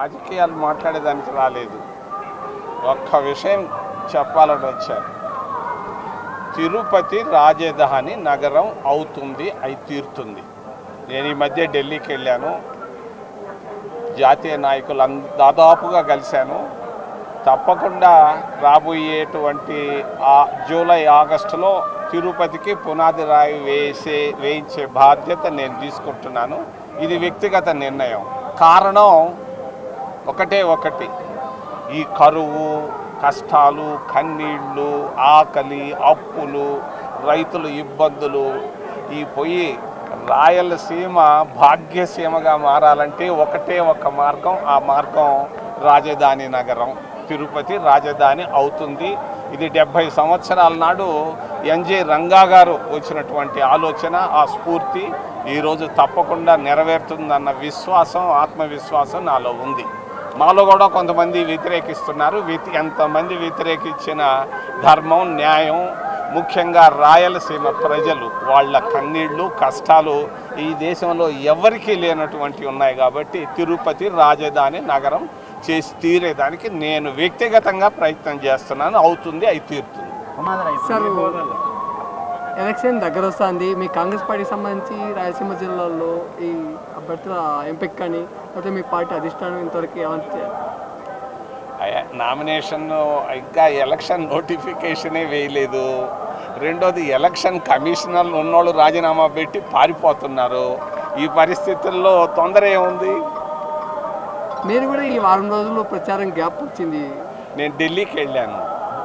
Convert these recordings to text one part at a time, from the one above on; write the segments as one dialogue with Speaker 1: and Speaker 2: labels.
Speaker 1: రాజకీయాలు మాట్లాడేదానికి రాలేదు. ఒక్క విషయం చెప్పాలని వచ్చాను. తిరుపతి రాజధాని నగరం అవుతుంది, అయి తీరుతుంది. నేను ఈ మధ్య ఢిల్లీకి వెళ్ళాను, జాతీయ నాయకులు దాదాపుగా కలిశాను. తప్పకుండా రాబోయేటువంటి జూలై ఆగస్టులో తిరుపతికి పునాది రాయి వేయించే బాధ్యత నేను తీసుకుంటున్నాను. ఇది వ్యక్తిగత నిర్ణయం. కారణం ఒకటి, ఈ కరువు, కష్టాలు, కన్నీళ్ళు, ఆకలి, అప్పులు, రైతుల ఇబ్బందులు, ఈ పోయి రాయలసీమ భాగ్యసీమగా మారాలంటే ఒకటే ఒక మార్గం. ఆ మార్గం రాజధాని నగరం తిరుపతి రాజధాని అవుతుంది. ఇది 70 సంవత్సరాల నాడు ఎన్జే రంగా గారు వచ్చినటువంటి ఆలోచన, ఆ స్ఫూర్తి ఈరోజు తప్పకుండా నెరవేరుతుందన్న విశ్వాసం, ఆత్మవిశ్వాసం నాలో ఉంది. మాలో కూడా కొంతమంది వ్యతిరేకిస్తున్నారు. ఎంతమంది వ్యతిరేకించిన ధర్మం, న్యాయం, ముఖ్యంగా రాయలసీమ ప్రజలు వాళ్ళ కన్నీళ్ళు, కష్టాలు ఈ దేశంలో ఎవరికీ లేనటువంటి ఉన్నాయి. కాబట్టి తిరుపతి రాజధాని నగరం చేసి తీరేదానికి నేను వ్యక్తిగతంగా ప్రయత్నం చేస్తున్నాను. అవుతుంది, అయి తీరుతుంది.
Speaker 2: సార్, ఎలక్షన్ దగ్గర వస్తుంది. మీ కాంగ్రెస్ పార్టీకి సంబంధించి రాయలసీమ జిల్లాలో ఈ అభ్యర్థుల ఎంపిక కానీ లేకపోతే మీ పార్టీ అధిష్టానం ఇంతవరకు ఏమంటే
Speaker 1: నామినేషన్ ఇంకా ఎలక్షన్ నోటిఫికేషనే వేయలేదు. రెండోది, ఎలక్షన్ కమిషనర్లు ఉన్నోళ్ళు రాజీనామా పెట్టి పారిపోతున్నారు. ఈ పరిస్థితుల్లో తొందర ఏముంది?
Speaker 2: మీరు కూడా ఈ వారం రోజుల్లో ప్రచారం గ్యాప్ వచ్చింది.
Speaker 1: నేను ఢిల్లీకి వెళ్ళాను,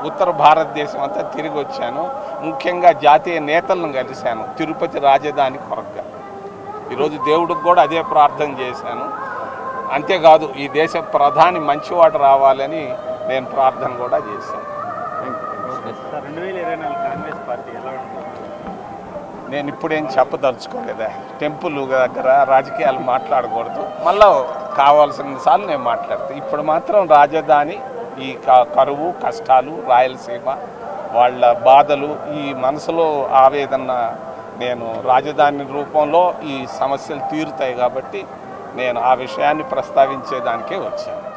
Speaker 1: ఉత్తర భారతదేశం అంతా తిరిగి వచ్చాను. ముఖ్యంగా జాతీయ నేతలను కలిశాను తిరుపతి రాజధాని కొరగా. ఈరోజు దేవుడికి కూడా అదే ప్రార్థన చేశాను. అంతేకాదు, ఈ దేశ ప్రధాని మంచివాడు రావాలని నేను ప్రార్థన కూడా చేశాను.
Speaker 3: 2024 కాంగ్రెస్ పార్టీ ఎలా ఉంటుంది?
Speaker 1: నేను ఇప్పుడేం చెప్పదలుచుకోలేదా. టెంపుల్ దగ్గర రాజకీయాలు మాట్లాడకూడదు. మళ్ళీ కావాల్సిన సార్లు నేను మాట్లాడతాను. ఇప్పుడు మాత్రం రాజధాని, ఈ కరువు, కష్టాలు, రాయలసీమ వాళ్ళ బాధలు, ఈ మనసులో ఆవేదన, నేను రాజధాని రూపంలో ఈ సమస్యలు తీరుతాయి కాబట్టి నేను ఆ విషయాన్ని ప్రస్తావించేదానికే వచ్చాను.